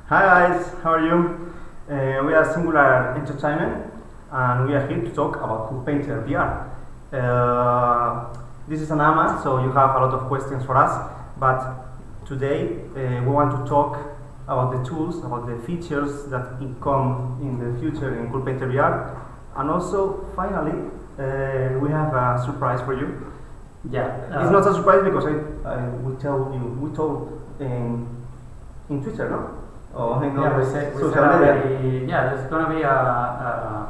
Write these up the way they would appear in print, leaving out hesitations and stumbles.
Hi guys, how are you? We are Singular Entertainment and we are here to talk about CoolPaintr VR. This is an AMA, so you have a lot of questions for us, but today we want to talk about the tools, about the features that come in the future in CoolPaintr VR, and also finally we have a surprise for you. Yeah, it's not a surprise because we told in Twitter, no? Oh, yeah, we said already, yeah, there's gonna be a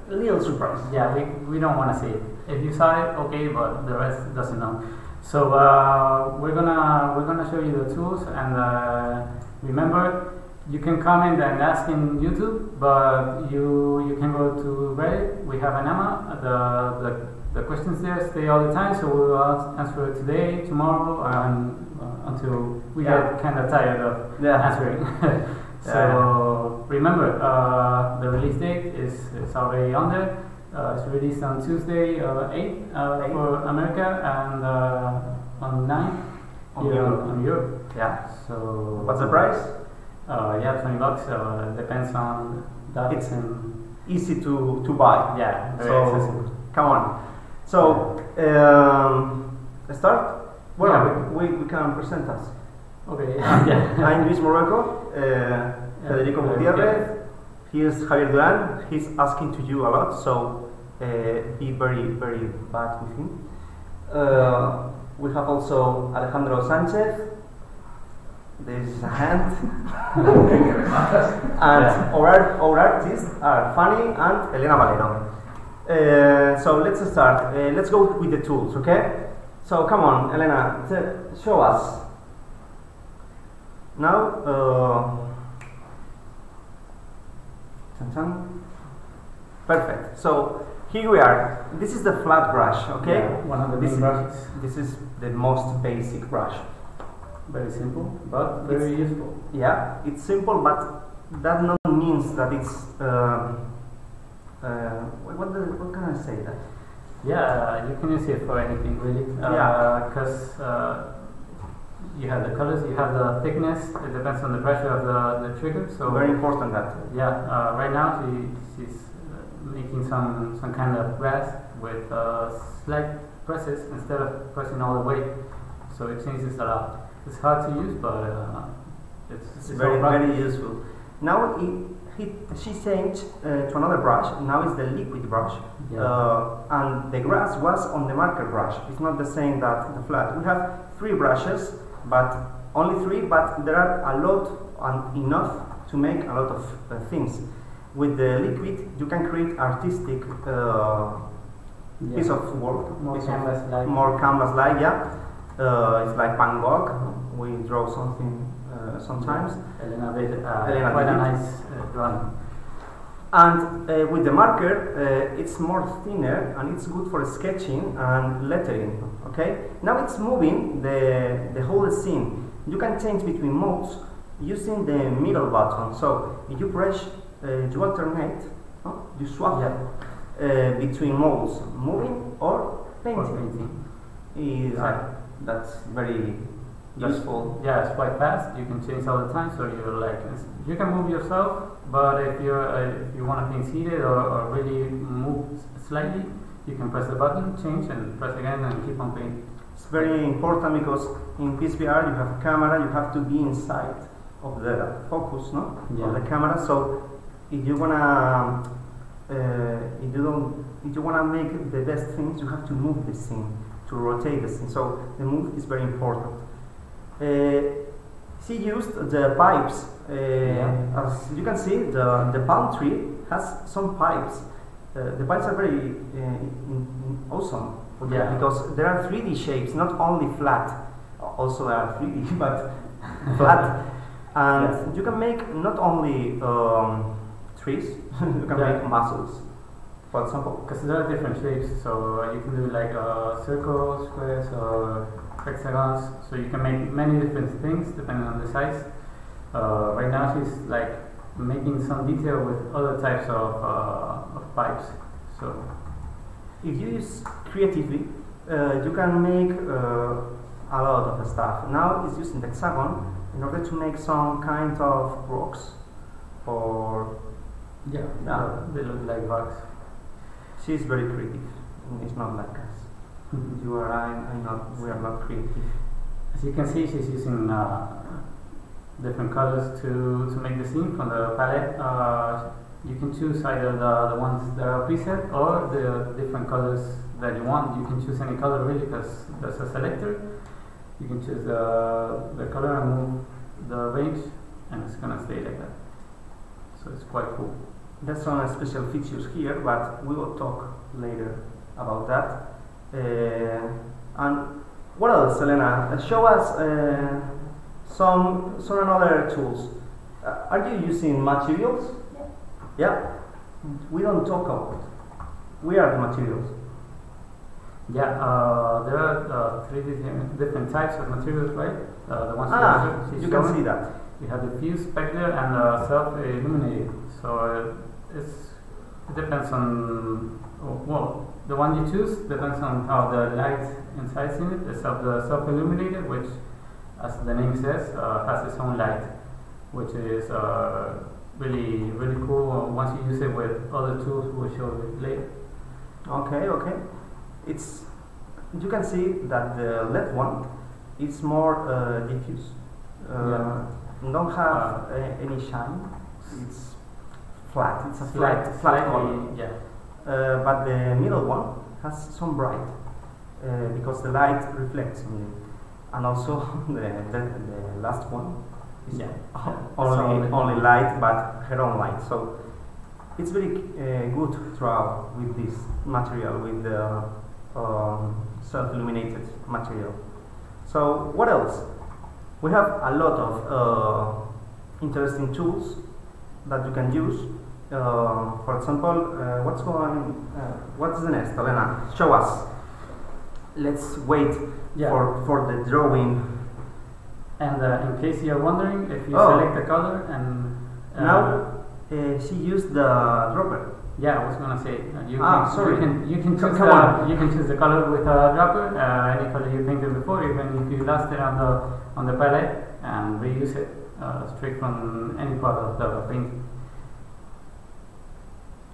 little surprise. Yeah, we don't want to say it. If you saw it, okay, but the rest doesn't know. So we're gonna show you the tools, and remember, you can comment and ask in YouTube, but you can go to Reddit. We have an AMA. The questions there stay all the time, so we will answer it today, tomorrow, and until we get kind of tired of answering. So remember, the release date is already on there. It's released on Tuesday, 8 for America, and on 9 here on Europe. Yeah. So what's the price? Yeah, $20. Depends on that. It's easy to buy. Yeah, very accessible. Come on. So let's start. Well, yeah, we can present us. Okay. I'm Luis Morocco, Federico Gutierrez. Here's Javier Duran. He's asking to you a lot, so be very, very bad with him. We have also Alejandro Sanchez. There's a hand. And our artists are Fanny and Elena Valero. So let's start. Let's go with the tools, okay? So come on, Elena, show us. Now, perfect. So here we are. This is the flat brush, okay? Yeah, one of the big brushes. This is the most basic brush. Very simple, but very useful. Yeah, it's simple, but that not means that it's. What can I say that? Yeah, you can use it for anything really. Because you have the colors, you have the thickness. It depends on the pressure of the trigger. So very important that. Yeah. Right now she's making some kind of grass with slight presses instead of pressing all the way. So it changes a lot. It's hard to use, but it's very useful. Now she changed to another brush. Now it's the liquid brush, and the grass was on the marker brush. It's not the same that the flat. We have 3 brushes, but only 3. But there are a lot and enough to make a lot of things. With the liquid, you can create artistic piece of work, more canvas-like. Yeah, it's like Van Gogh. We draw something. Sometimes Elena did quite a nice drawing. And with the marker, it's more thinner and it's good for sketching and lettering. Okay. Now it's moving the whole scene. You can change between modes using the middle button. So if you press, you alternate, you swap between modes, moving or painting. That's very useful. Yeah, it's quite fast. You can change all the time, so you can move yourself. But if you want to paint seated or really move slightly, you can press the button, change, and press again, and keep on painting. It's very important because in PSVR you have a camera. You have to be inside of the focus, no? Yeah. Of the camera. So if you wanna make the best things, you have to move the scene, to rotate the scene. So the move is very important. She used the pipes. As you can see, the palm tree has some pipes. The pipes are very awesome because there are 3D shapes, not only flat. Also there are 3D, but flat. And you can make not only trees, you can make muscles, for example. Because there are different shapes, so you can do like circles, squares, or hexagons, so you can make many different things depending on the size. Right now she's like making some detail with other types of pipes. So if you use creatively, you can make a lot of stuff. Now it's using the hexagon in order to make some kind of rocks or yeah, they look like rocks. She's very creative. It's not like us. You or I'm not. We are not creative. As you can see, she's using different colors to make the scene from the palette. You can choose either the ones that are preset or the different colors that you want. You can choose any color really because there's a selector. You can choose the color and move the range, and it's gonna stay like that. So it's quite cool. There's some special features here, but we will talk later about that. And what else, Elena? Show us some other tools. Are you using materials? Yeah. We don't talk about. We are the materials. Yeah, there are three different types of materials, right? The ones you can see that. We have diffuse, specular, and self-illuminated. So it depends on, well, the one you choose depends on how the light insides in it. The self-illuminated, which, as the name says, has its own light, which is really cool. Once you use it with other tools, we'll show it later. Okay. You can see that the left one is more diffuse. Don't have any shine. It's flat. It's a flat color. Yeah. But the middle one has some bright because the light reflects on it, and also the last one is only light, but her own light. So it's very good to draw with this material, with the self-illuminated material. So what else? We have a lot of interesting tools that you can use. For example, what's the next, Elena? Show us. Let's wait for the drawing. And in case you're wondering, if you select the color and now she used the dropper. Yeah, I was gonna say you can choose the color with a dropper, any color you painted before, even if you lost it on the palette, and reuse it straight from any part of the painting.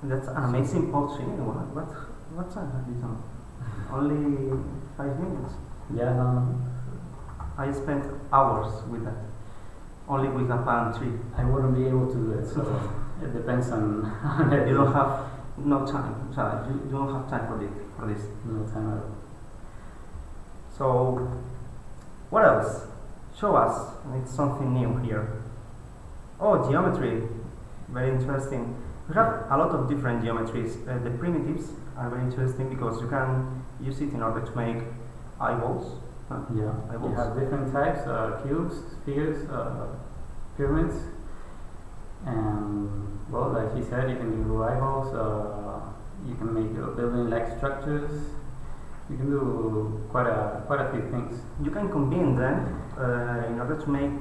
That's an amazing portrait. What time have you done? Only 5 minutes. Yeah, no. I spent hours with that. Only with a palm tree. I wouldn't be able to do it, so it depends on. You don't have no time. So you don't have time for this. No time at all. So, what else? Show us. It's something new here. Oh, geometry. Very interesting. We have a lot of different geometries. The primitives are very interesting because you can use it in order to make eyeballs. Yeah, eyeballs. You have different types: cubes, spheres, pyramids, and well, like he said, you can do eyeballs. You can make building-like structures. You can do quite a few things. You can combine them in order to make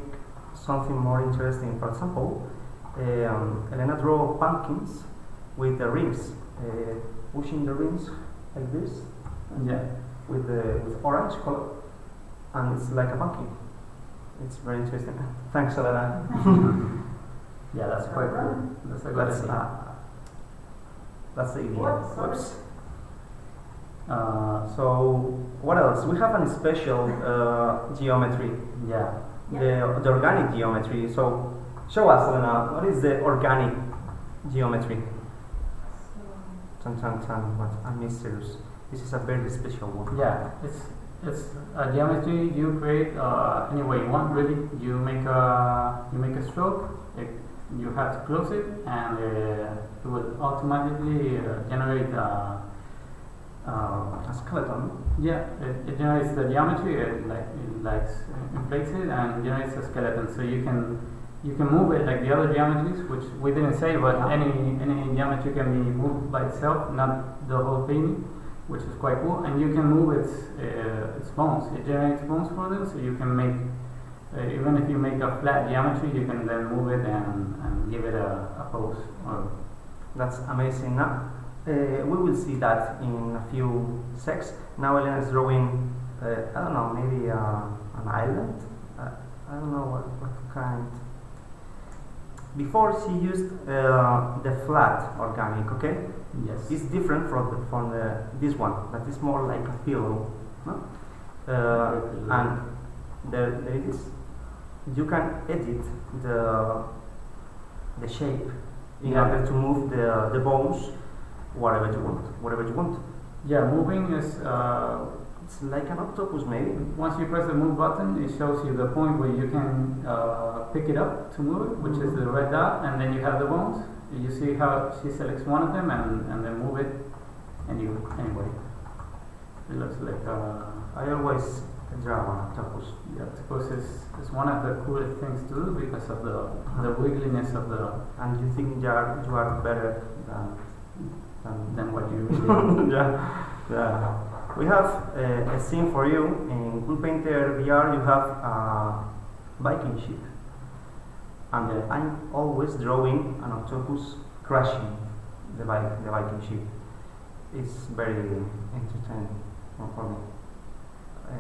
something more interesting. For example, Elena drew pumpkins with the rings, pushing the rings like this. Yeah. With orange color, and it's like a pumpkin. It's very interesting. Thanks, Elena. Yeah, that's quite cool. That's a good idea. That's the idea. Whoops. So what else? We have a special geometry. Yeah. The organic geometry. So show us, Elena, what is the organic geometry? What a mysterious. This is a very special one. Yeah, it's a geometry you create any way you want. Really, you make a stroke. You have to close it, and it will automatically generate a skeleton. Yeah, it generates the geometry. It inflates it and generates a skeleton. So you can move it like the other geometries, which we didn't say, but any geometry can be moved by itself, not the whole painting, which is quite cool. And you can move its bones. It generates bones for them, so you can make even if you make a flat geometry, you can then move it and give it a pose. That's amazing. Now we will see that in a few secs. Now Elena is drawing I don't know, maybe an island. I don't know what kind. Before she used the flat organic, okay? Yes. It's different from this one, that is more like a pillow, no? And there it is. You can edit the shape in order to move the bones wherever you want. Yeah, moving is it's like an octopus, maybe. Once you press the move button, it shows you the point where you can pick it up to move it, which is the red dot, and then you have the bones. You see how she selects one of them and then move it anyway. It looks like I always draw an octopus. The octopus is one of the coolest things to do because of the wiggliness of the. And you think you are better than what you really yeah. We have a scene for you in CoolPaintr VR. You have a Viking ship, and I'm always drawing an octopus crashing the Viking ship. It's very entertaining for me.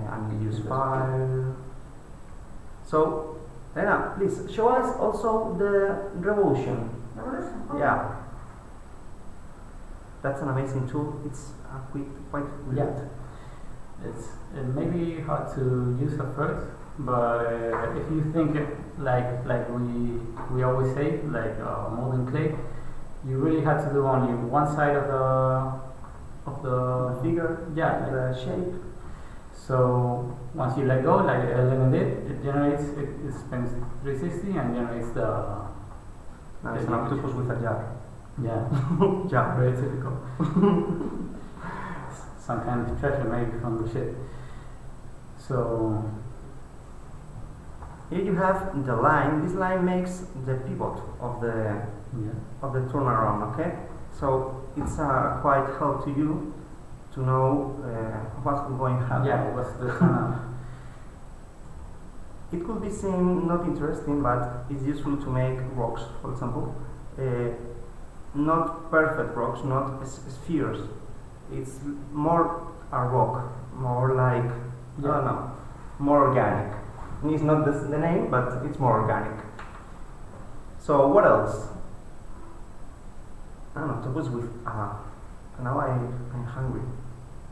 And you use fire. So, Lena, please show us also the revolution. Revolution? Okay. Yeah. That's an amazing tool. It's quite good. Yeah. It may be hard to use at first, but if you think like we always say, like molding clay, you really have to do only one side of the figure, the shape. So once you let go, like Elena did, it generates it spins 360 and generates the. Now it's an octopus with a jar. Yeah. Yeah. Very typical. Some kind of treasure maybe from the ship. So here you have the line. This line makes the pivot of the turnaround. Okay, so it's quite help to you to know what's going to happen. Yeah, what's the turnaround? It could be seen not interesting, but it's useful to make rocks, for example. Not perfect rocks, not spheres. It's more a rock, more like, I don't know, more organic. It's not the name, but it's more organic. So what else? An octopus with, now I'm hungry.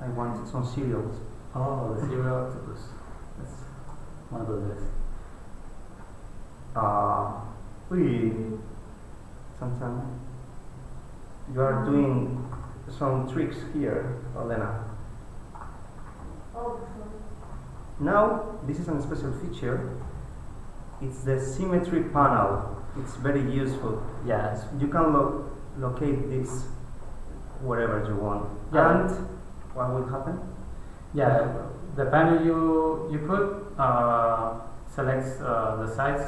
I want some cereals. Oh, the cereal octopus. That's one of those. Sometimes you are doing some tricks here, Elena. Oh, now, this is a special feature. It's the symmetry panel. It's very useful. Yes. You can locate this wherever you want. Yeah. And what will happen? Yeah, the panel you put selects the sides.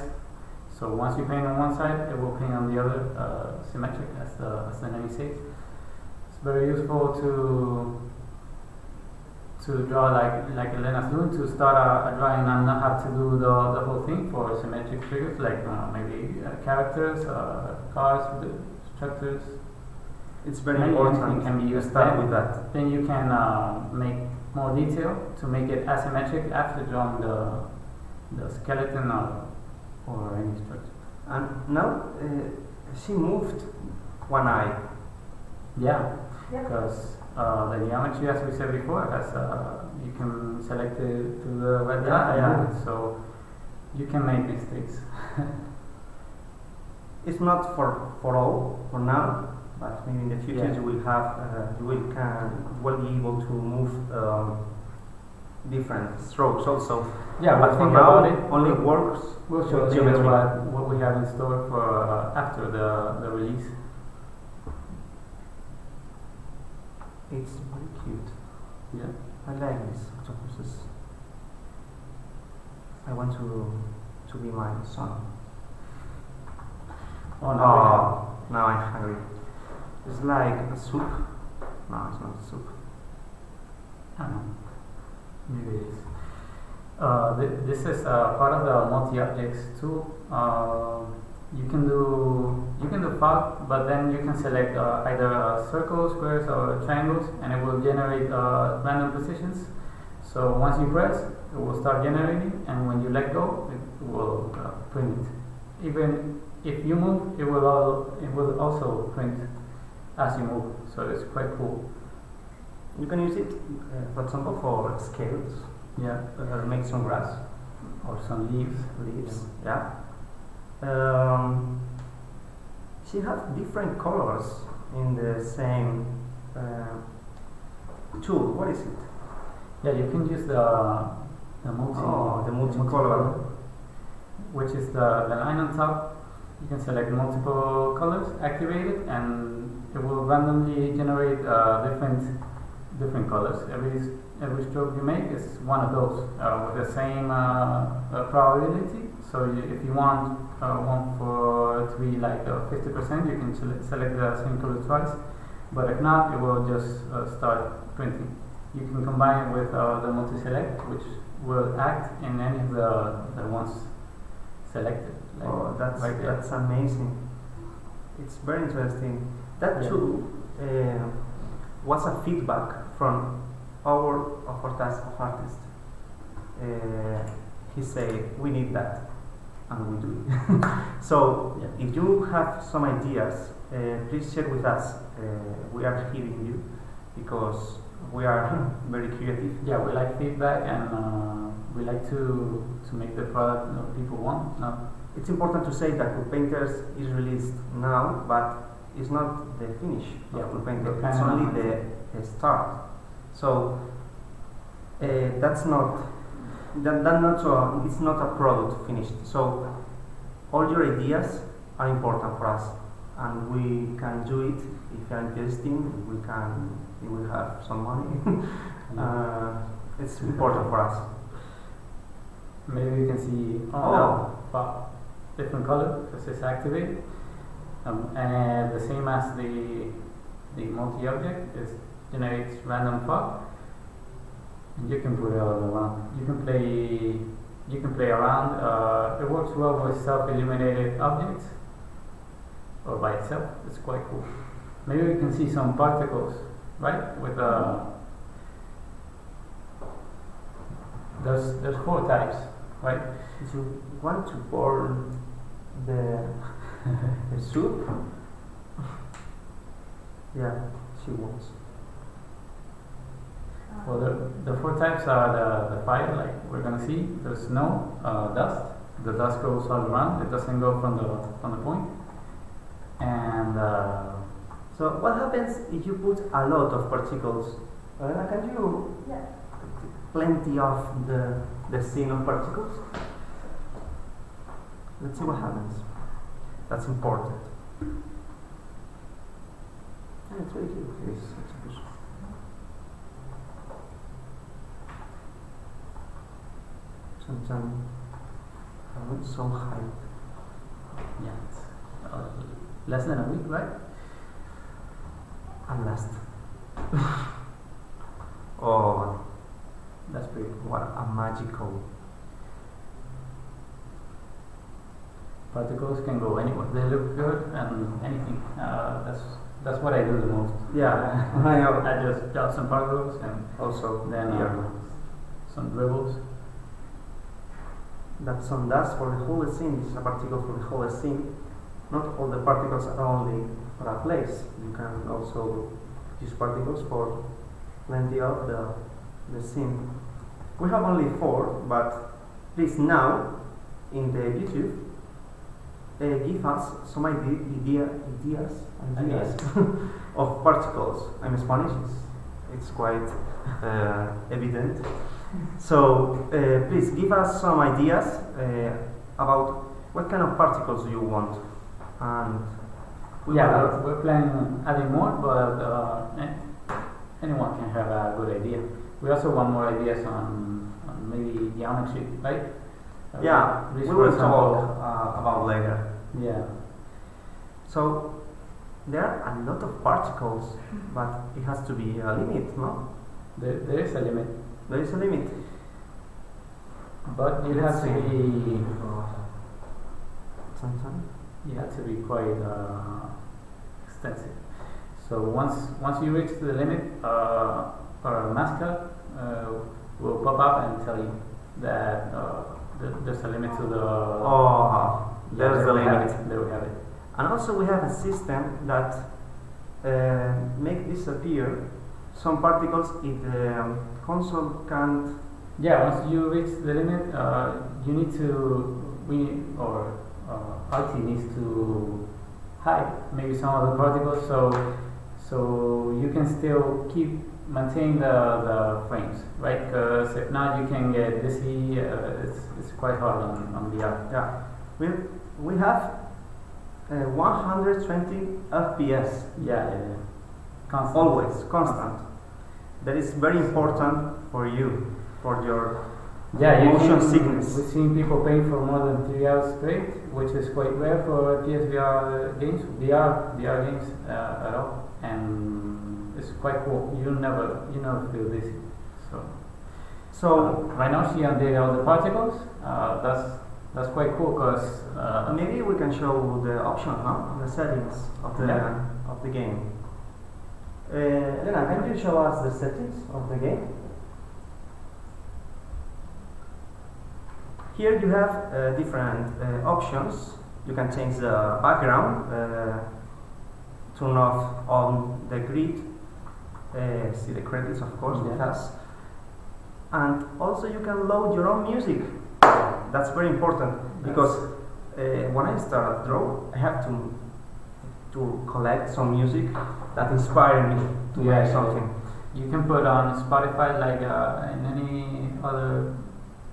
So once you paint on one side, it will paint on the other, symmetric, as the name says. It's very useful to draw like Elena's doing, to start a drawing and not have to do the whole thing for symmetric figures, like maybe characters, cars, structures. It's very important. Can be used start with that. Then you can make more detail to make it asymmetric after drawing the skeleton or any structure. And now she moved one eye. Yeah, because the geometry, as we said before, has you can select it to the red dot and move it, so you can make mistakes. It's not for all for now, but maybe in the future you will have you will be able to move different strokes also. Yeah, but for think now about it. Only works. We'll show you what we have in store for after the release. It's very cute. Yeah, I like these octopuses. I want to be my son. Oh no! Now I'm hungry. It's like a soup. No, it's not a soup. I don't know. Maybe it is. This is part of the multi-objects tool. You can do fog, but then you can select either circles, squares, or triangles, and it will generate random positions. So once you press, it will start generating, and when you let go, it will print it. Even if you move, it will also print as you move. So it's quite cool. You can use it, for example, for scales. Yeah. Make some grass Or some leaves. Yeah. She has different colors in the same tool. What is it? Yeah, you can use the multicolor, which is the line on top. You can select multiple colors, activate it, and it will randomly generate different colors. Every stroke you make is one of those with the same probability. So if you want one to be like 50%, you can select the same color twice. But if not, it will just start printing. You can combine it with the multi-select, which will act in any of the ones selected. Like oh, right that's amazing. It's very interesting. That tool was a feedback from our task of artist. He said, we need that, and we do it. So, if you have some ideas, please share with us. We are hearing you, because we are very creative. Yeah, we like feedback, and we like to make the product people want. It's important to say that CoolPaintr is released now, but it's not the finish of CoolPaintr. It's only the start. So it's not a product finished. So all your ideas are important for us, and we can do it if you are interested. We will have some money. It's important for us. Maybe you can see different color because it's activated, and the same as the multi-object, it generates random fog, and you can put it all around. You can play around. It works well with self-illuminated objects or by itself. It's quite cool. Maybe we can see some particles, right? With there's 4 types, right? If you want to burn the soup, yeah, she wants. Well, the 4 types are the fire, like we're gonna see. There's snow, dust. The dust goes all around. It doesn't go from the point. And so, what happens if you put a lot of particles? Can you? Yeah. Plenty of the scene of particles. Let's see what happens. That's important. Yeah, it's very cute. It's exhibition. Sometimes I was so hyped. yeah, it's less than a week, right? And last. Oh, That's pretty cool. what a magical. Particles can go anywhere. They look good and anything. That's what I do the most. Yeah, I know. I just got some particles and Also, then some dribbles. That's some dust for the whole scene. This is a particle for the whole scene. Not all the particles are only for a place. You can also use particles for plenty of the scene. We have only 4, but please now in the YouTube give us some ideas of particles. I'm Spanish. It's quite evident. So please give us some ideas about what kind of particles you want, and we're planning on adding more, but anyone can have a good idea. We also want more ideas on maybe geometry, right? we will talk about later. Yeah. So there are a lot of particles, but it has to be a limit, no? There is a limit. There is a limit. But you have to be Sometimes. you have to be quite extensive. So once you reach the limit for a mascot, will pop up and tell you that there's a limit to the. Oh, there's the limit. There we have it. And also we have a system that make disappear some particles if the console can't. Yeah, once you reach the limit, you need to IT needs to hide maybe some of the particles, so you can still maintain the frames, right? Because if not, you can get dizzy. It's quite hard on VR. Yeah, we have 120 FPS. Yeah. Constant. Always constant. That is very important for you, for your motion sickness. We've seen people paint for more than 3 hours straight, which is quite rare for PSVR games, VR games at all, and it's quite cool. You never feel dizzy. So right now she undid all the particles. That's quite cool because maybe we can show the option, the settings of the game. Elena, can you show us the settings of the game? Here you have different options. You can change the background, turn off on the grid, see the credits of course with us, and also you can load your own music. That's very important because when I start draw, I have to collect some music that inspire me to make something. You can put on Spotify like in any other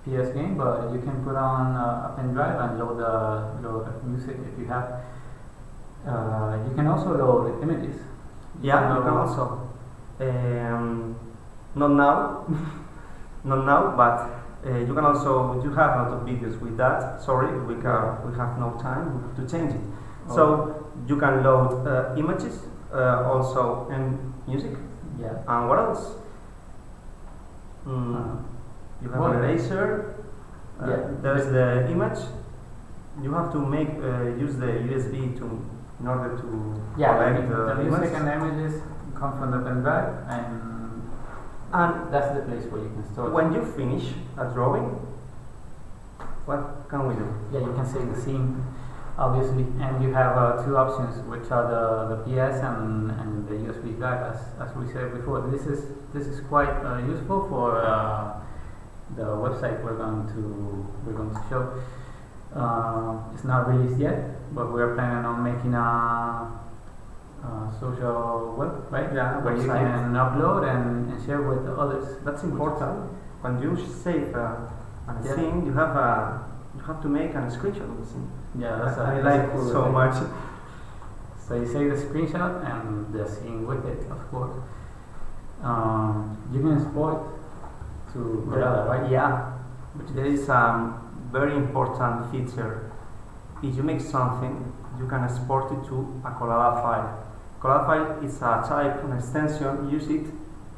PS game, but you can put on a pen drive and load music if you have. You can also load images. You can also. Not now, not now, but you can also. You have a lot of videos with that. Sorry, we have no time to change it. Oh. So you can load images, also, and music. Yeah. And what else? You have an eraser. There's the image. You have to make use the USB in order to collect the image. music and the images come from the pen drive, and that's the place where you can store. When you finish a drawing, what can we do? Yeah, you can save the scene, obviously, and you have two options, which are the PS and the USB drive, as we said before. This is quite useful for the website we're going to show. It's not released yet, but we're planning on making a social web, right? Yeah, where you can upload and share with others. That's important. When you save a scene, you have to make a screenshot of the scene. Yeah, I like cool so much. So you save the screenshot and the scene with it, of course. You can export to Corella, right? Yeah, there is a very important feature. If you make something, you can export it to a Corella file. Corella file is a type, an extension. Use it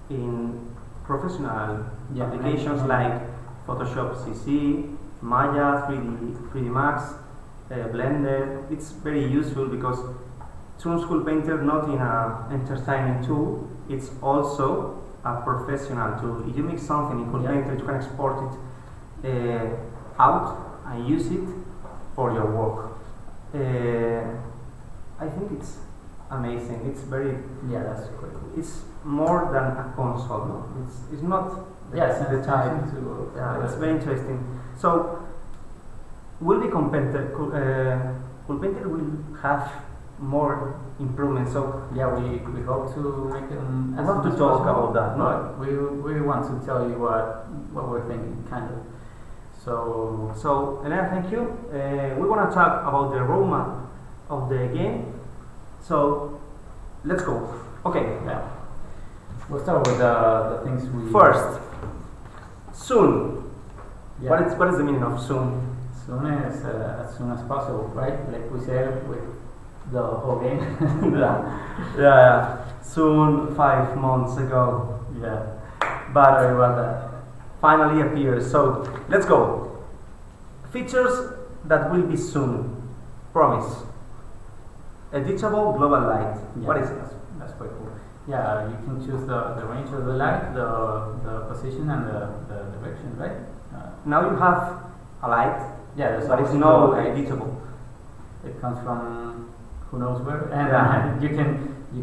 in professional applications like Photoshop CC, Maya, 3D Max, Blender. It's very useful because turns CoolPaintr not in an entertaining tool, it's also a professional tool. If you make something in CoolPaintr, you can export it out and use it for your work. I think it's amazing. It's very that's great. It's more than a console. No? It's not the type. It's very interesting. So will be CoolPaintr will have more improvements. So we hope to make them. I have to talk about that. But we want to tell you what we're thinking, kind of. So Elena, thank you. We want to talk about the roadmap of the game. So let's go. Okay. Yeah. We'll start with the things we first. Soon. Yeah. What is the meaning of soon? Soon is as soon as possible, right? Like we said with the whole game. yeah. Soon, 5 months ago. Yeah. But sorry about that. Finally appears. So let's go. Features that will be soon. Promise. Editable global light. Yeah, What is it? That's quite cool. Yeah, you can choose the range of the light, the position, and the direction, right? Now you have a light, Yeah, there's but it's always no light. editable. It comes from who knows where, and you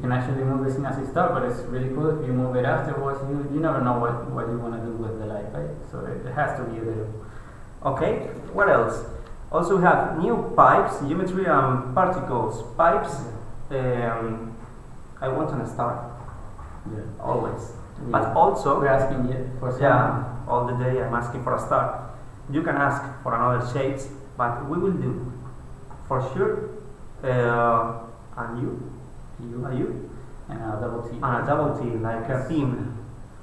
can actually move the scene as it starts, but it's really cool if you move it afterwards. You never know what you want to do with the light, right? So it has to be editable. Okay, what else? Also we have new pipes, geometry and particles. Pipes, I want to start, Yeah. always. But also, We're asking you for some. yeah, all the day I'm asking for a start. You can ask for another shapes, but we will do, for sure. And you? You You? and a double T. And a double T, like a theme.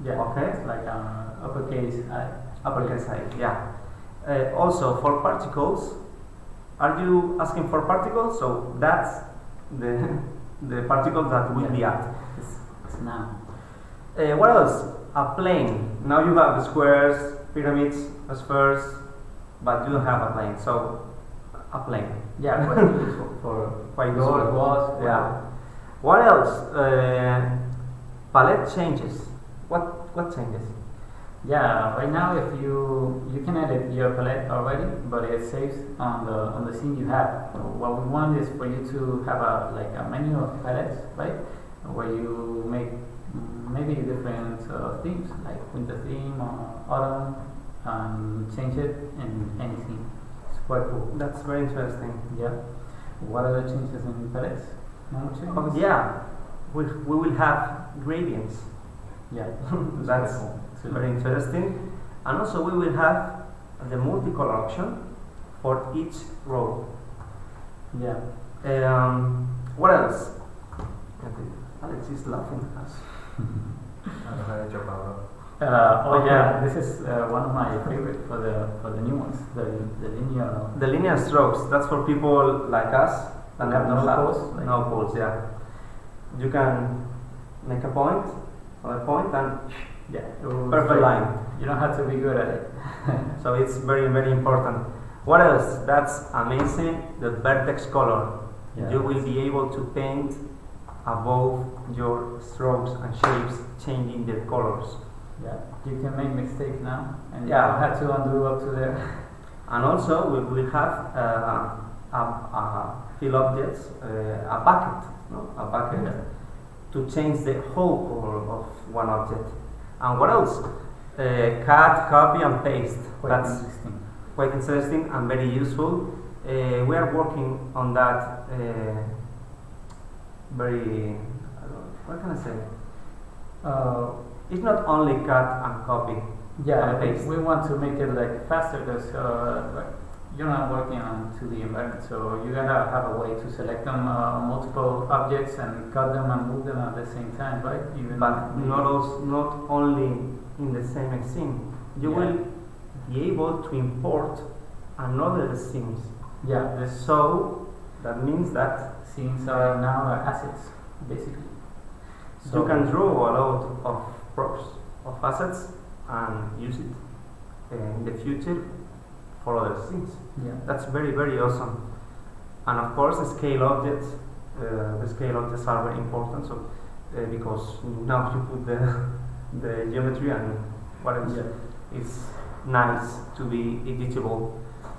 Yeah. Okay. It's like uppercase I. Uppercase I, yeah. Also for particles, are you asking for particles? So that's the particle that will be at. It's now. What else? A plane. Now you have squares, pyramids, spheres, but you don't have a plane. So a plane. Yeah, quite useful for Quite doors, useful. walls. Yeah. What else? Palette changes. What changes? Yeah, right now if you can edit your palette already, but it saves on the scene you have. So what we want is for you to have a menu of palettes, right? Where you make maybe different themes, like winter theme or autumn, and change it in any scene. It's quite cool. That's very interesting. Yeah. What other changes in palettes? No more changes? Oh, yeah, we will have gradients. Yeah. That's quite cool. So very interesting. And also we will have the multicolor option for each row. yeah. What else? Alex is laughing at us. Oh yeah, this is one of my favorite for the new ones, the linear. The linear strokes, that's for people like us that have no poles, like- no poles, yeah. You can make a point, another point, and Yeah, perfect line. You don't have to be good at it. So it's very, very important. What else? That's amazing. The vertex color. Yeah. You will be able to paint above your strokes and shapes, changing the colors. Yeah, you can make mistakes now, and Yeah. you don't have to undo up to there. And also we will have fill objects, a bucket, no? A bucket Yeah. to change the whole color of one object. And what else? Cut, copy, and paste. Quite That's interesting. quite interesting and very useful. We are working on that very, what can I say? It's not only cut and copy. Yeah, and paste. we want to make it like faster because you're not working on 2D environment, so you gotta have a way to select them multiple objects and cut them and move them at the same time, right? Even But not only in the same scene. You Yeah. will be able to import another scenes. yeah, this So that means that scenes are now assets basically. So you can draw a lot of props, of assets, and use it in the future for other scenes. yeah. That's very, very awesome. And of course, the scale objects. The scale objects are very important. So because now you put the geometry and what else? Yeah. It's nice to be editable.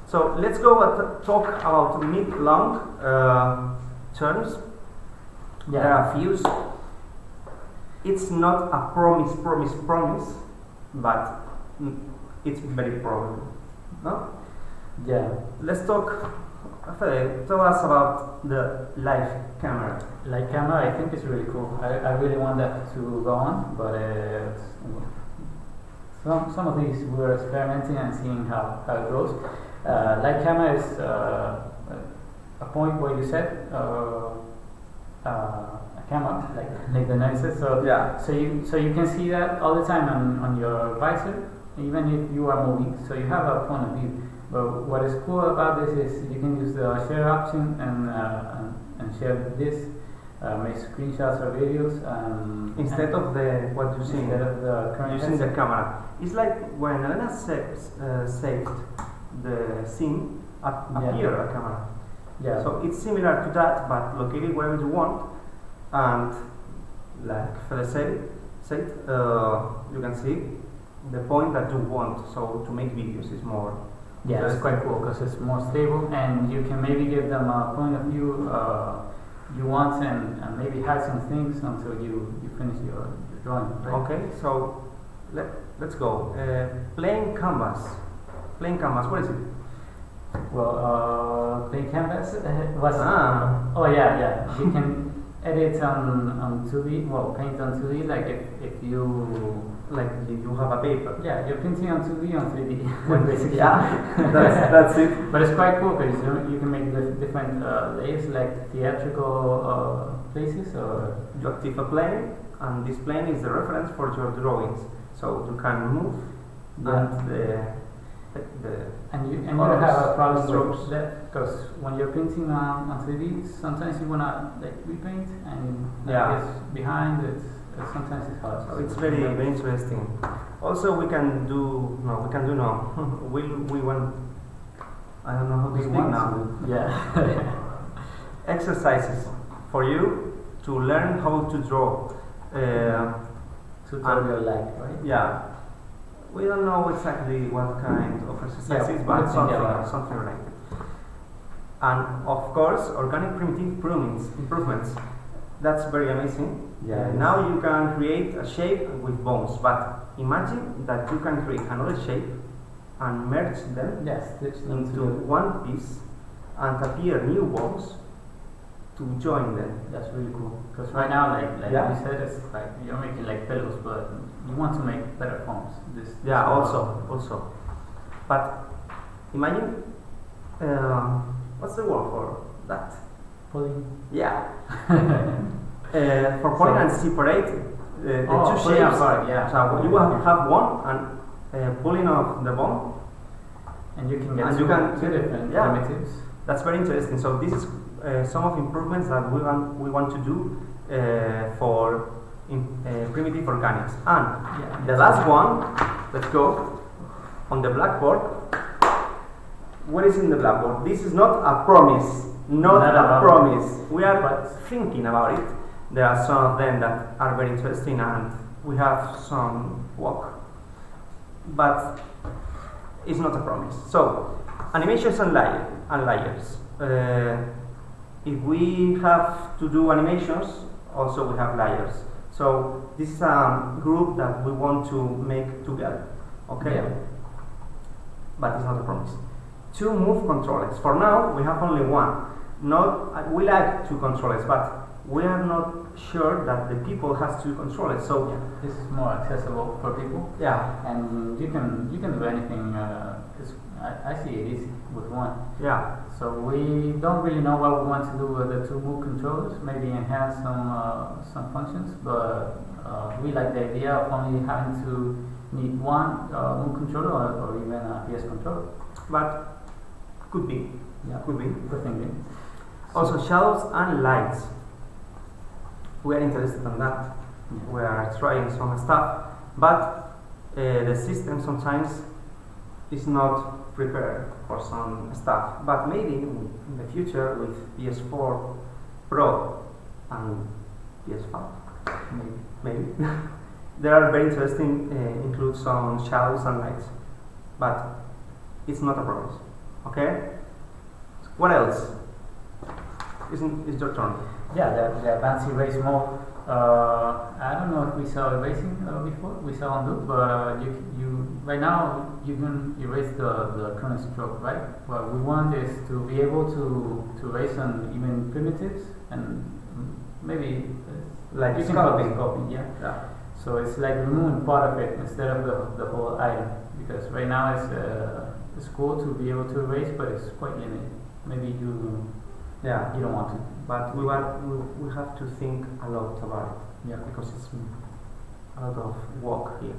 So let's go and talk about mid-long terms. Yeah. There are few. It's not a promise, but it's very probable. No? Yeah. Let's talk. Fede, tell us about the live camera. Like camera, I think it's really cool. I really want that to go on, but some of these we're experimenting and seeing how it goes. Light camera is a point where you set a camera, like the noises. So Yeah. so you can see that all the time on your visor, even if you are moving. So you have a point of view. But what is cool about this is you can use the share option and share this, make screenshots or videos. Instead of what you see, instead of the current using the headset. camera. It's like when Elena saved the scene Yeah. appear a camera. Yeah. So it's similar to that, but located wherever you want, and like Fede said, you can see the point that you want. So to make videos is more. Yeah, it's quite cool because it's more stable, and you can maybe give them a point of view you want, and maybe hide some things until you finish your drawing. Right? Okay, so let's go. Plain canvas. Plain canvas. What is it? Well, plain canvas was. Oh yeah. You can edit on 2D. Well, paint on 2D. Like if you you have a paper. Yeah, you're painting on 2D on 3D. Basically. Yeah, that's it. But it's quite cool because you can make different layers, like theatrical places, or you activate a plane, and this plane is the reference for your drawings. So you can move, and you don't have a problem with that, because when you're painting on 3D, sometimes you wanna like repaint, and it's behind it. Sometimes it's hard. So it's very interesting. Also, we can do we want. I don't know how to speak now. Yeah. Exercises for you to learn how to draw. Tutorial like, right? Yeah. We don't know exactly what kind of exercises, but something like that. And of course, organic primitive improvements. That's very amazing. Yeah. Now you can create a shape with bones, but imagine that you can create another shape and merge them into one piece and appear new bones to join them. That's really cool. Because right now, like you said, it's like you're making like pillows, but you want to make better forms. Also. But imagine, what's the word for that? Pulling. Yeah. For pulling and separate the two shapes. So you will have one and pulling off the bone, and you can get two different primitives. That's very interesting. So this is some of improvements that we want to do for primitive organics. And the last one, let's go on the Blackboard. What is in the Blackboard? This is not a promise. Not a promise. We are thinking about it. There are some of them that are very interesting, and we have some work, but it's not a promise. So, animations and layers. If we have to do animations, also we have layers. So this is a group that we want to make together. Okay, but it's not a promise. 2 move controllers. For now, we have only one. We like 2 controllers, but we are not sure that the people has 2 controllers. So this is more accessible for people. Yeah, and you can do anything. I see it easy with one. Yeah. So we don't really know what we want to do with the 2 move controllers. Maybe enhance some functions, but we like the idea of only having to need one move controller or even a PS controller. But could be. Yeah. Could be. Good thinking. Also, shadows and lights. We are interested in that. We are trying some stuff, but the system sometimes is not prepared for some stuff. But maybe in the future with PS4 Pro and PS5, maybe there are very interesting. Include some shadows and lights, but it's not a promise. Okay. What else? It's your turn. Yeah, the advanced erase mode. I don't know if we saw erasing before. We saw undo, but you right now you can erase the current stroke, right? What we want is to be able to erase on even primitives, and maybe like you can call it sculpting, yeah. So it's like removing part of it instead of the whole item, because right now it's cool to be able to erase, but it's quite limited. Maybe you don't want to. But we have to think a lot about it. Yeah, because it's a lot of work here.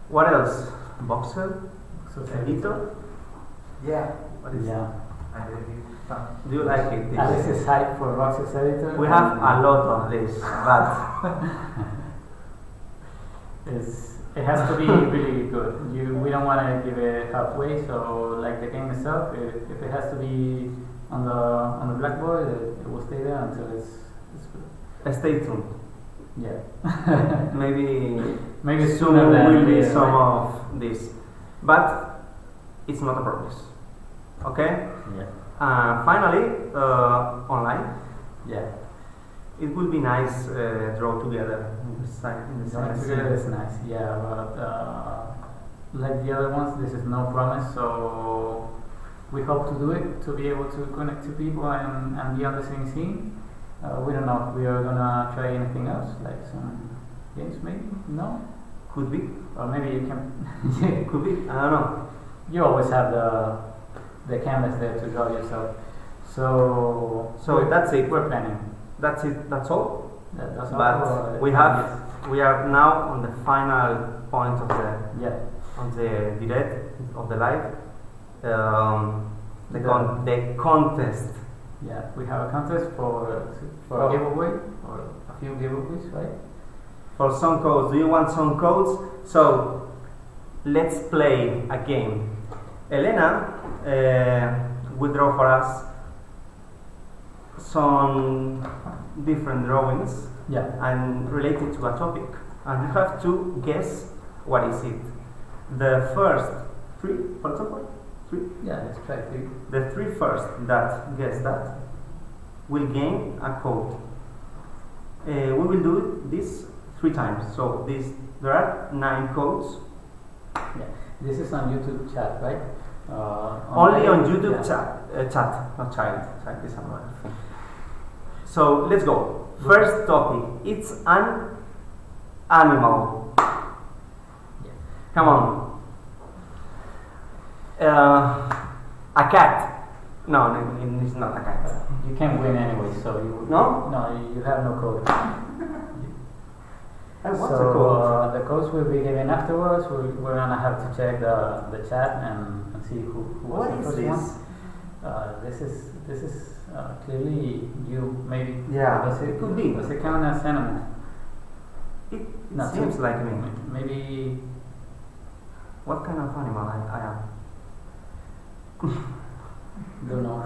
What else? Voxel Editor? Yeah. What is yeah. I really fun. Do you like it? Alex is hyped for Voxel Editor. We have a lot of this, but it has to be really good. We don't want to give it halfway. So like the game itself, if it has to be on the Blackboard, it will stay there until it's good. Stay tuned. Yeah. maybe Soon soon than will be later, some right? of this, but it's not a promise. Okay. Yeah. Finally, online. Yeah. It will be nice draw together in the side in the Drawing same together is nice, yeah, but like the other ones, this is no promise, so we hope to do it, to be able to connect to people and be on the same scene. We don't know if we are gonna try anything else, like some games maybe? No? Could be. Or maybe you can... Could be. I don't know. You always have the canvas there to draw yourself. So that's it. We're planning. That's it. That's all. That's all. But we are now on the final point of the direct of the live. The contest. Yeah, we have a contest for a giveaway or a few giveaways, right? For some codes. Do you want some codes? So let's play a game. Elena will draw for us some different drawings, and related to a topic, and you have to guess what is it. The first three, for example, three. Yeah, let's try three. The three first that guess that will gain a code. We will do this 3 times. So there are 9 codes. Yeah, this is on YouTube chat, right? Only on YouTube chat, not child. Child is another thing. So let's go. First topic. It's an animal. Yeah. Come on. A cat. No, it's not a cat. You can't win anyway, so you... No? No, you have no code. What's so the code? the codes will be given afterwards. We're gonna have to check the chat and see who was What the is first this? one. This is clearly you, maybe. Yeah, Does it could be. Does it count as animal? It No, seems so like me. Maybe. What kind of animal I am? Don't know.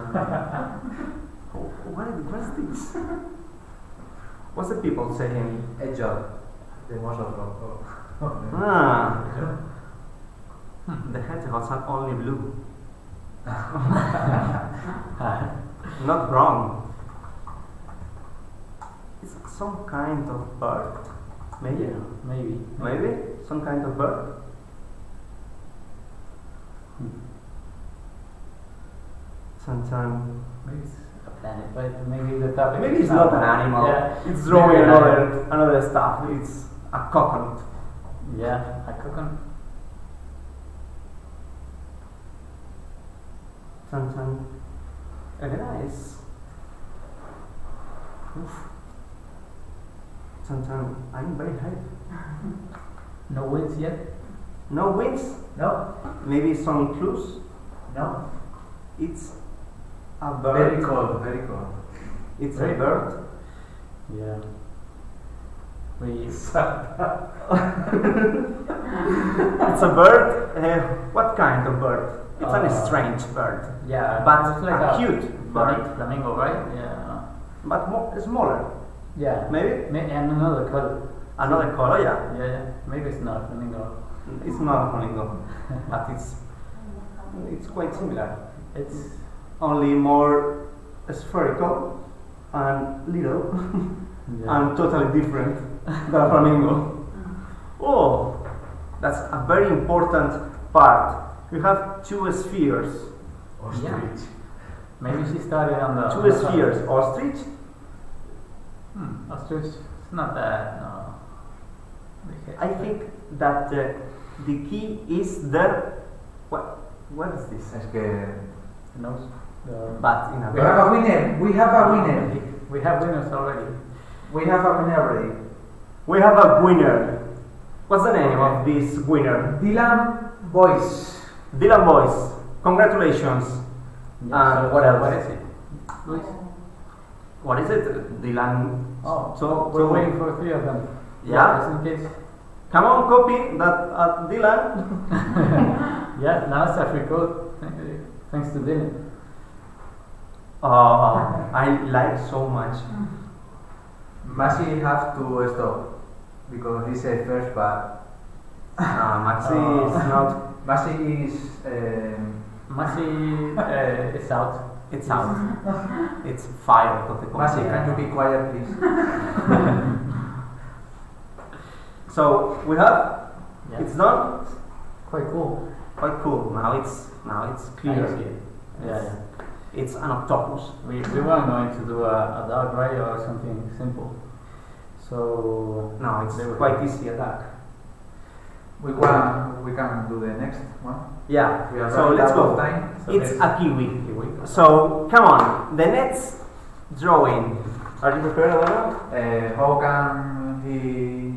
What's this? What's the people saying? A job. The most of The hedgehogs are only blue. Not wrong. It's some kind of bird. Maybe. Yeah, maybe. Maybe some kind of bird. Sometimes. Maybe it's a planet, but maybe the topic. Maybe is it's not an animal. Yeah. It's drawing Maybe another stuff. It's a coconut. Yeah, a coconut. Sometimes. Elena is. Sometimes I'm very high. No wins yet. No wins. No. Maybe some clues. No. It's a bird. Very cold. Very cold. It's Very a bird. Yeah. We. It's a bird. What kind of bird? It's a strange bird. Yeah, But it's like a cute bird. Flamingo, right? Yeah. But smaller. Yeah. Maybe? And another color. Another color, yeah. Yeah. Maybe it's not a flamingo. It's not a flamingo, but it's quite similar. It's Only more spherical and little and totally different than a flamingo. Oh, that's a very important part. You have 2 spheres. Ostrich. Maybe she started on the 2 spheres. Ostrich? Ostrich. It's not that. No. I think that the key is the what is this? Es que Nose. But in a we have a winner. We have a winner. We have winners already. We have a winner already. We have a winner. What's the name of this winner? Dylan Boyce. Dylan Boyce. Congratulations. Yeah, What else? What is it? Luis? What is it? Dylan. Oh, So we're waiting for 3 of them. Yeah? Just in case. Come on, copy that Dylan. Yeah, now it's a free code. Thanks to Dylan. I like so much. Maxi have to stop because he said first, but Maxi is not. Maxi is. Maxi is out. It's out. It's fired of the Maxi, company. can you be quiet, please? So we have. Yeah. It's done. Quite cool. Quite cool. Now it's clear. I see it. Yeah. It's an octopus. We weren't going to do a dog, right, or something simple. So No, it's they were- quite easy attack. We can do the next one. Yeah. We are So running let's out of go. time. So It's this- a kiwi. Kiwi. So come on. The next drawing. Are you prepared, Alvaro? How can he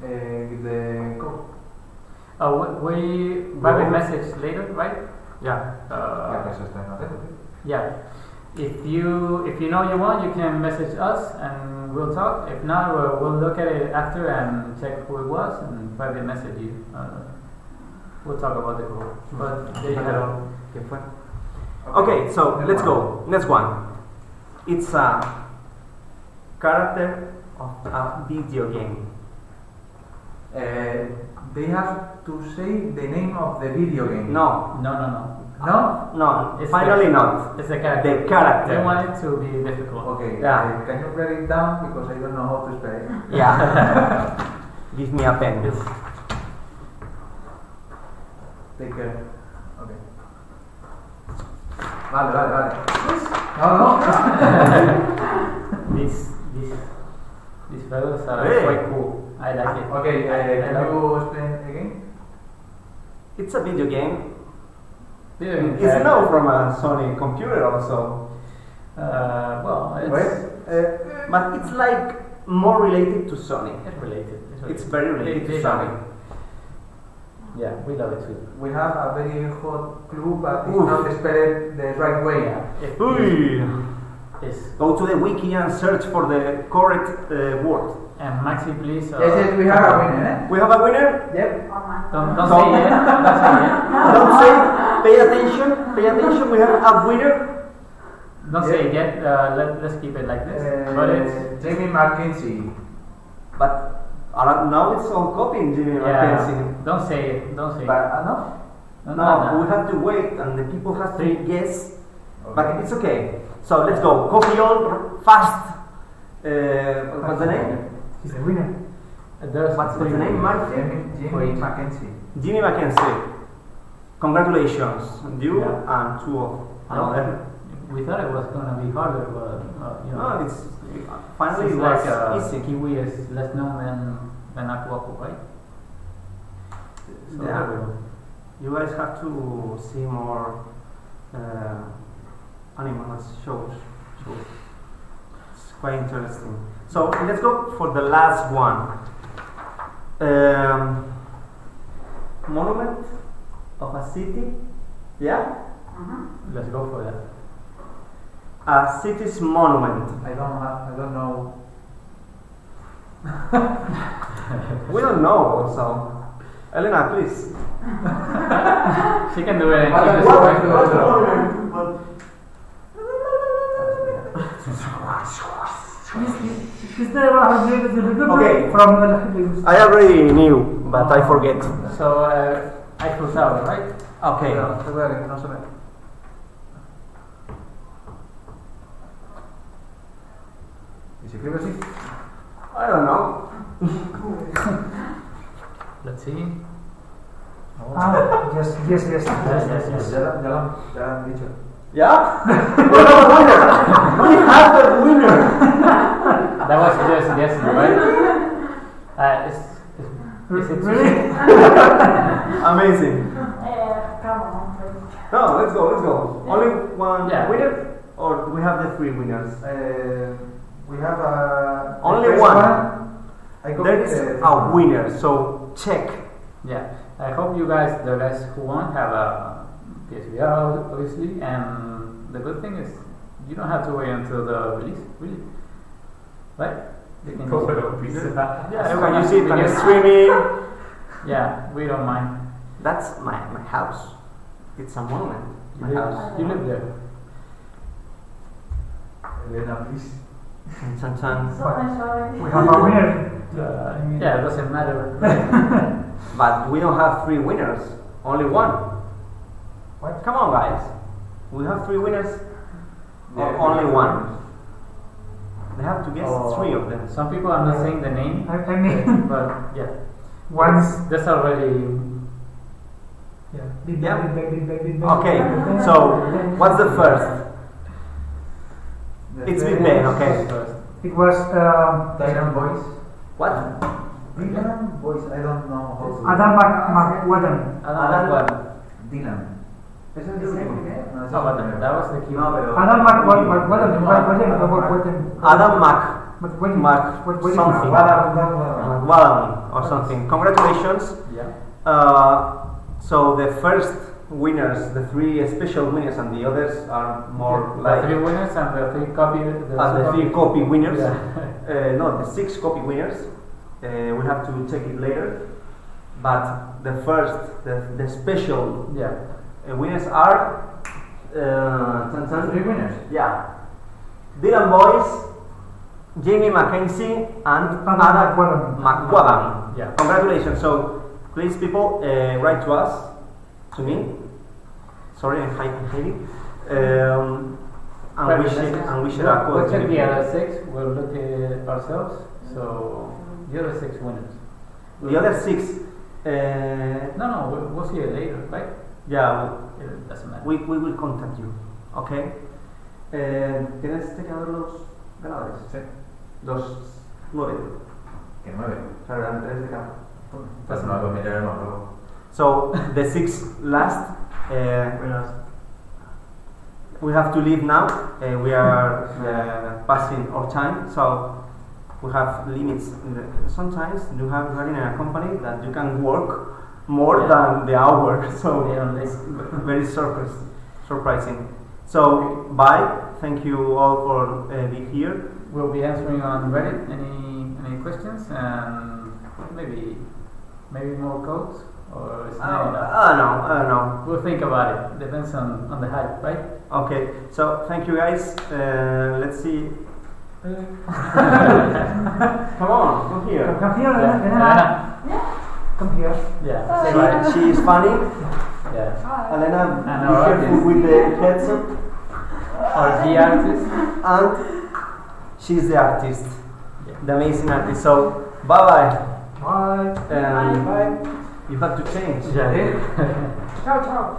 give the code? We private message later, right? Yeah. Eso está en atento. Yeah. If you know you want, you can message us and we'll talk. If not, we'll look at it after and check who it was and private message you. We'll talk about the code. But there you go. ¿Qué fue? Okay, so let's go. Next one. It's a character of a video game. They have to say the name of the video game. No, No. No? no, It's finally the- not. It's the character. The character. They want it to be difficult. Okay. Yeah. Can you write it down because I don't know how to spell it. Yeah. Give me a pen. Take care. Okay. Vale. No. These fellows are Hey. quite cool. I like it. Okay, I can like you explain again? It's a video game. it. It's now from a Sony computer also. Well, it's But it's like more related to Sony. related. It's very related to They Sony. love it. Yeah, we love it too. We have a very hot clue, but it's Oof. not spelled the right way. If Uy. Yes. Go to the wiki and search for the correct word. And Maxi, please. Yes, we have a winner, eh? We have a winner. Yep. Don't So- say it. Don't say it. Don't say. Pay attention. Pay attention. We have a winner. Don't say it yet. Let's keep it like this. But it's Jamie McKenzie. But now it's all copying Jimmy Mackenzie. Don't say it. Don't say it. But no? No, we have to wait and the people have to See? guess. Okay. But it's okay. So let's go. Copy all fast. What's the name? He's the winner. There's What's the name, Martin? Jamie McKenzie. Jimmy Mackenzie. Congratulations, you Yeah. and two of another. We thought it was gonna be harder, but you know. No, it's finally Seems less like easy. Kiwi is less known than Aquaco, right? So Yeah. there we go. You guys have to see more animals shows. It's quite interesting. So let's go for the last one. Monument of a city. Yeah, Let's go for that. a city's monument. I don't know. We don't know also. Elena, please. She can do it and What- keep it what- separate. what- Okay. From the I already knew, but I forget. So Eiffel Tower, right? Okay. No se ve. ¿Y se escribe así? I don't know. Let's see. Ah, yes. Yes, yes. Ya la han dicho. Yeah? We have a winner! We have a winner! That was your suggestion, right? Is it Really? Amazing. Come on, please. No, let's go. Only one Yeah. winner? Or do we have the three winners? We have a. Only the first one. I got, There is a winner, so check. Yeah. I hope you guys, the guys who won, have a PSVR, obviously. And the good thing is, you don't have to wait until the release, really. Right? You can Go for just- the pizza. Yeah, you can use it on streaming. Yeah, we don't mind. That's my house. It's a monument. My house. You live there. Elena, please. Chan chan. Sorry. We have a winner. Yeah, it doesn't matter. But we don't have 3 winners, only one. What? Come on, guys. We have 3 winners, or Yeah, only three one. winners. They have to guess Oh. 3 of them. Some people are not saying the name, I mean, but yeah, once. that's already. Yeah. Okay, so what's the first? It's Big Bang, okay. First. It was Dylan voice. What? Dylan voice. I don't know how to. Adam McWadden. Adam what? Dylan. Ese es el último. No, ese Oh, es but el that was the key. No, pero. Adam McWadden. Adam Mac something. Wallen or something. Congratulations. Yeah. So the first winners, the 3 special winners, and the others are more like The 3 winners and the 3 copy. the 3 copy winners. Yeah. No, the 6 copy winners. We have to check it later. But the first, the special Yeah. winners are 3 winners. Yeah, Dylan Boyce, Jamie Mackenzie, and Adam McWadden. Yeah. Congratulations. So please, people, write to us, to me. Sorry, I'm hiding. And we share our We'll code. check the other 6. We'll look at it ourselves. So the other 6 winners. The other 6. No, we'll see it later, right? Yeah, It doesn't matter. we will contact you. Okay. ¿Tienes que ver los ganadores? Sí. Los 9. Que 9. Claro, eran 3 de cada. Pues no, lo miraremos luego. So the 6 last. We have to leave now. We are passing our time, so we have limits. Sometimes you are in a company that you can work more than the hour, so very surprising. So bye. Thank you all for being here. We'll be answering on Reddit any questions and maybe more codes or it's not enough. I don't know. We'll think about it. Depends on the hype, right? Okay. So thank you guys. Let's see. Come on, come here. Come here, Yeah. Come here. Yeah. Say bye. She is funny. Yeah. Elena, And be our careful artist. with the headset. Or the artist. And she's the artist, Yeah. the amazing artist. So bye bye. Bye. Bye. You have to change. Yeah. Ciao, ciao.